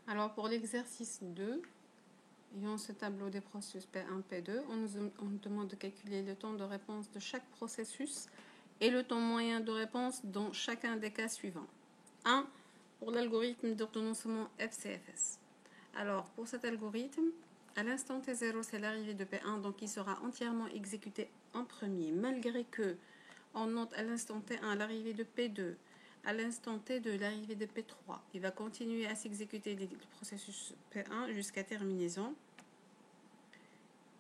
Alors pour l'exercice 2, ayant ce tableau des processus P1, P2, on nous demande de calculer le temps de réponse de chaque processus et le temps moyen de réponse dans chacun des cas suivants. 1. Pour l'algorithme d'ordonnancement FCFS. Alors pour cet algorithme, à l'instant T0 c'est l'arrivée de P1, donc il sera entièrement exécuté en premier, malgré que on note à l'instant T1 l'arrivée de P2, à l'instant T2 l'arrivée de P3. Il va continuer à s'exécuter le processus P1 jusqu'à terminaison.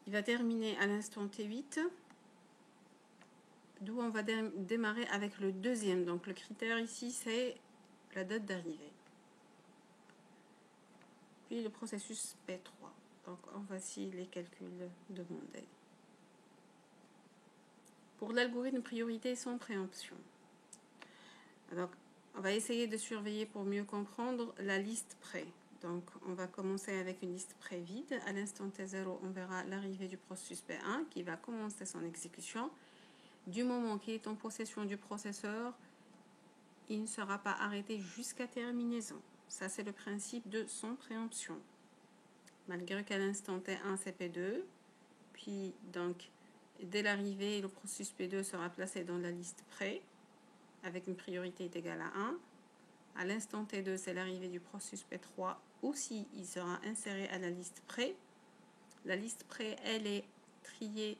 Il va terminer à l'instant T8, d'où on va démarrer avec le deuxième. Donc le critère ici c'est la date d'arrivée. Puis le processus P3. Donc voici les calculs demandés. Pour l'algorithme priorité sans préemption. Alors, on va essayer de surveiller pour mieux comprendre la liste pré. Donc, on va commencer avec une liste pré vide. À l'instant T0, on verra l'arrivée du processus P1 qui va commencer son exécution. Du moment qu'il est en possession du processeur, il ne sera pas arrêté jusqu'à terminaison. Ça, c'est le principe de sans préemption. Malgré qu'à l'instant T1, c'est P2. Puis, donc, dès l'arrivée, le processus P2 sera placé dans la liste pré avec une priorité égale à 1. À l'instant T2, c'est l'arrivée du processus P3. Aussi, il sera inséré à la liste pré. La liste pré, elle est triée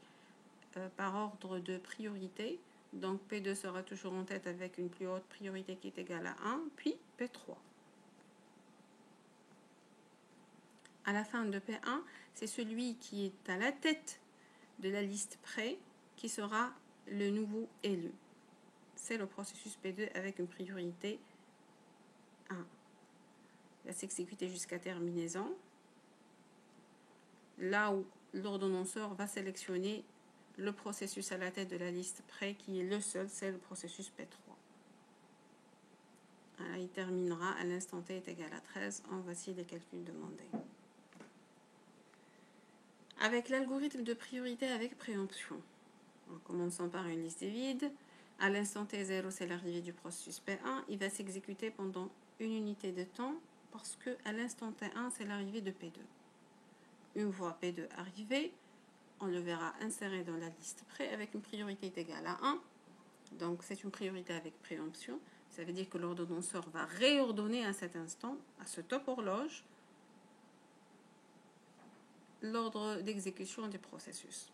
par ordre de priorité. Donc, P2 sera toujours en tête avec une plus haute priorité qui est égale à 1, puis P3. À la fin de P1, c'est celui qui est à la tête de la liste pré qui sera le nouveau élu. C'est le processus P2 avec une priorité 1. Il va s'exécuter jusqu'à terminaison. Là où l'ordonnanceur va sélectionner le processus à la tête de la liste pré qui est le seul, c'est le processus P3. Alors, il terminera à l'instant T est égal à 13. Voici les calculs demandés. Avec l'algorithme de priorité avec préemption, en commençant par une liste vide, à l'instant T0 c'est l'arrivée du processus P1, il va s'exécuter pendant une unité de temps parce que à l'instant T1 c'est l'arrivée de P2. Une fois P2 arrivé, on le verra inséré dans la liste pré avec une priorité égale à 1. Donc c'est une priorité avec préemption. Ça veut dire que l'ordonnanceur va réordonner à cet instant, à ce top horloge, l'ordre d'exécution du processus.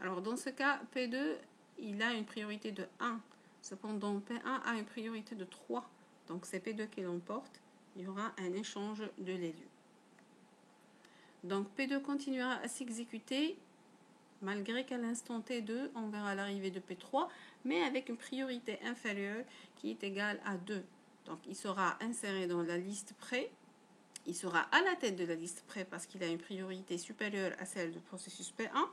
Alors dans ce cas, P2, il a une priorité de 1. Cependant, P1 a une priorité de 3. Donc c'est P2 qui l'emporte. Il y aura un échange de l'élu. Donc P2 continuera à s'exécuter malgré qu'à l'instant T2, on verra l'arrivée de P3, mais avec une priorité inférieure qui est égale à 2. Donc il sera inséré dans la liste pré. Il sera à la tête de la liste pré parce qu'il a une priorité supérieure à celle du processus P1,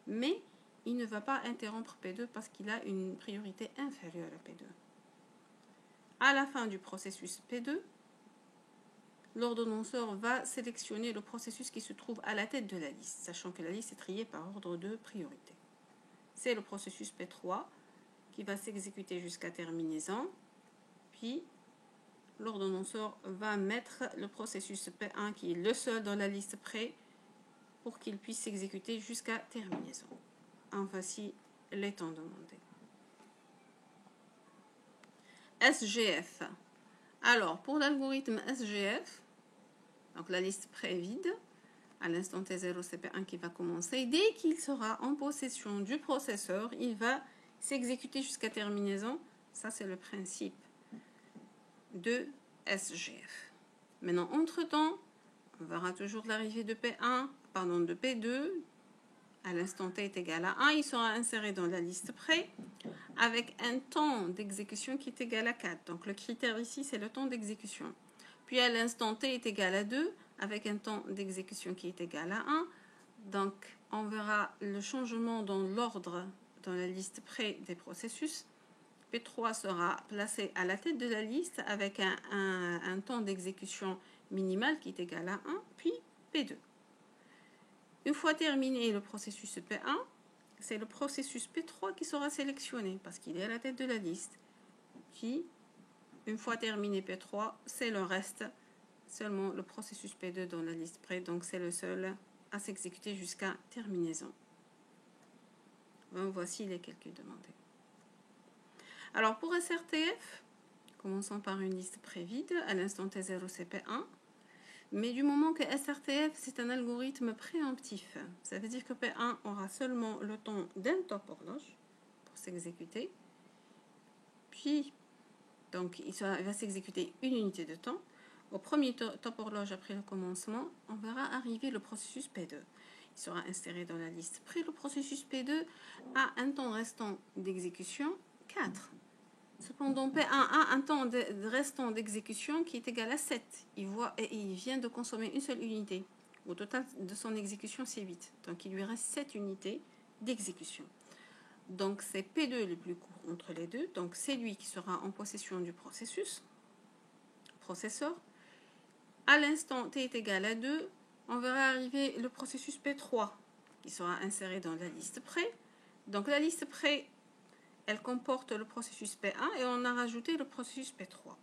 mais il ne va pas interrompre P2 parce qu'il a une priorité inférieure à P2. À la fin du processus P2, l'ordonnanceur va sélectionner le processus qui se trouve à la tête de la liste, sachant que la liste est triée par ordre de priorité. C'est le processus P3 qui va s'exécuter jusqu'à terminaison, puis l'ordonnanceur va mettre le processus P1 qui est le seul dans la liste pré pour qu'il puisse s'exécuter jusqu'à terminaison. Voici les temps demandés. SGF. Alors, pour l'algorithme SGF, donc la liste pré vide, à l'instant T0, c'est P1 qui va commencer. Dès qu'il sera en possession du processeur, il va s'exécuter jusqu'à terminaison. Ça, c'est le principe de SGF. Maintenant, entre-temps, on verra toujours l'arrivée de de P2. À l'instant T est égal à 1, il sera inséré dans la liste pré avec un temps d'exécution qui est égal à 4. Donc, le critère ici, c'est le temps d'exécution. Puis, à l'instant T est égal à 2 avec un temps d'exécution qui est égal à 1. Donc, on verra le changement dans l'ordre dans la liste pré des processus. P3 sera placé à la tête de la liste avec un temps d'exécution minimal qui est égal à 1, puis P2. Une fois terminé le processus P1, c'est le processus P3 qui sera sélectionné parce qu'il est à la tête de la liste. Puis, une fois terminé P3, c'est le reste seulement le processus P2 dans la liste près, donc c'est le seul à s'exécuter jusqu'à terminaison. Voici les calculs demandés. Alors pour SRTF, commençons par une liste pré-vide, à l'instant T0 c'est P1, mais du moment que SRTF c'est un algorithme préemptif, ça veut dire que P1 aura seulement le temps d'un top horloge pour s'exécuter, puis donc il va s'exécuter une unité de temps. Au premier top horloge après le commencement, on verra arriver le processus P2. Il sera inséré dans la liste près. Le processus P2 a un temps restant d'exécution 4. Cependant, P1 a un temps restant d'exécution qui est égal à 7. Il vient de consommer une seule unité. Au total de son exécution, c'est 8. Donc, il lui reste 7 unités d'exécution. Donc, c'est P2 le plus court entre les deux. Donc, c'est lui qui sera en possession du processeur. À l'instant t est égal à 2, on verra arriver le processus P3 qui sera inséré dans la liste près. Donc, la liste près, elle comporte le processus P1 et on a rajouté le processus P3.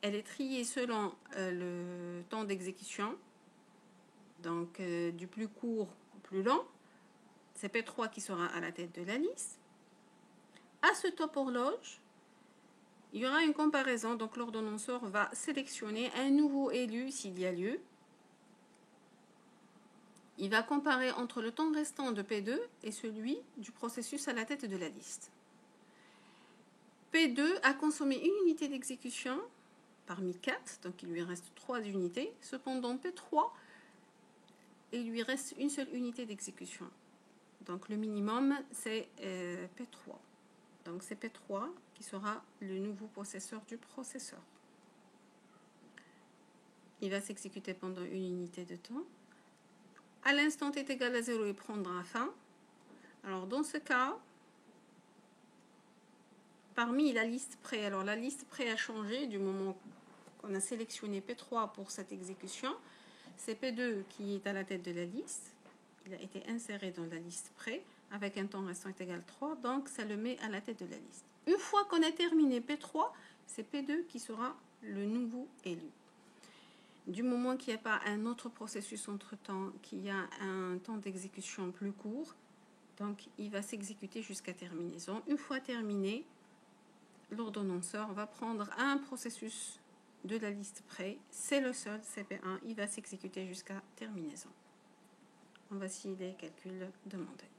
Elle est triée selon le temps d'exécution, donc du plus court au plus long. C'est P3 qui sera à la tête de la liste. À ce top horloge, il y aura une comparaison, donc l'ordonnanceur va sélectionner un nouveau élu s'il y a lieu. Il va comparer entre le temps restant de P2 et celui du processus à la tête de la liste. P2 a consommé une unité d'exécution parmi 4, donc il lui reste 3 unités. Cependant, P3, il lui reste une seule unité d'exécution. Donc le minimum, c'est P3. Donc c'est P3 qui sera le nouveau possesseur du processeur. Il va s'exécuter pendant une unité de temps. À l'instant t est égal à 0, il prendra fin. Alors dans ce cas, parmi la liste près, alors la liste près a changé du moment qu'on a sélectionné P3 pour cette exécution. C'est P2 qui est à la tête de la liste. Il a été inséré dans la liste près avec un temps restant est égal à 3, donc ça le met à la tête de la liste. Une fois qu'on a terminé P3, c'est P2 qui sera le nouveau élu. Du moment qu'il n'y a pas un autre processus entre-temps, qu'il y a un temps d'exécution plus court, donc il va s'exécuter jusqu'à terminaison. Une fois terminé, l'ordonnanceur va prendre un processus de la liste près, c'est le seul, CP1, il va s'exécuter jusqu'à terminaison. Voici les calculs demandés.